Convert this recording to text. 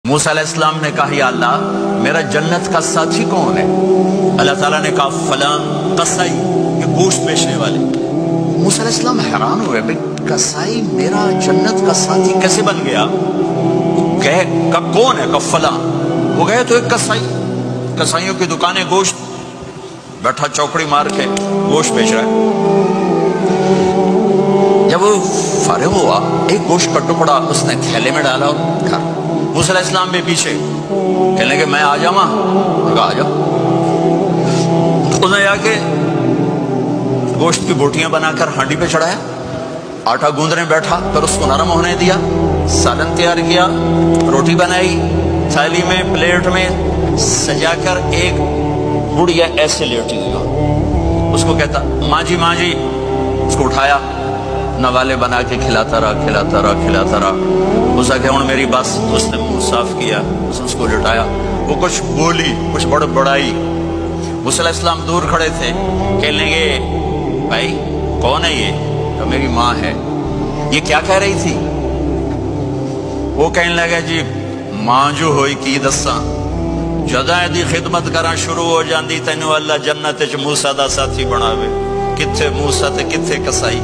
موسیٰ علیہ السلام نے کہا یا اللہ میرا جنت کا ساتھی کون ہے؟ اللہ تعالیٰ نے کہا فلاں قصائی، یہ گوشت بیچنے والے۔ موسیٰ علیہ السلام حیران ہوئے، بھئی قصائی میرا جنت کا ساتھی کیسے بن گیا؟ کہے کب کون ہے؟ کب فلاں۔ وہ گئے تو ایک قصائی، قصائیوں کی دکانیں، گوشت، بیٹھا چوکڑی مار کے گوشت بیچ رہا ہے۔ جب وہ فارغ ہوا ایک گوشت کا ٹکڑا اس نے تھیلے میں ڈالا اور کھا۔ موسیٰ علیہ السلام بھی پیچھے، کہنے لگے میں آ جاؤں؟ کہا آ جاؤ۔ اس نے جا کے گوشت کی بوٹیاں بنا کر ہانڈی پہ چڑھایا، آٹا گوندنے بیٹھا، پھر اس کو نرم ہونے دیا، سالن تیار کیا، روٹی بنائی، تھالی میں پلیٹ میں سجا کر ایک بڑھیا ایسے لیٹی ہوئی، اس کو کہتا ماں جی ماں جی، اس کو اٹھایا، نوالے بنا کے کھلاتا رہا کھلاتا رہا کھلاتا رہا۔ اس کہ ہوں میری بس، اس نے منہ صاف کیا، اس کو لٹایا، وہ کچھ بولی، کچھ بڑائی۔ موسیٰ علیہ السلام دور کھڑے تھے، کہنے لگے بھائی کون ہے یہ؟ تو میری ماں ہے۔ یہ کیا کہہ رہی تھی؟ وہ کہنے لگا جی ماں جو ہوئی کی دساں، جدا دی خدمت کرنا شروع ہو جاندی تینوں اللہ جنت وچ موسیٰ دا ساتھی بناوے۔ کتھے موسیٰ تے کتھے قصائی۔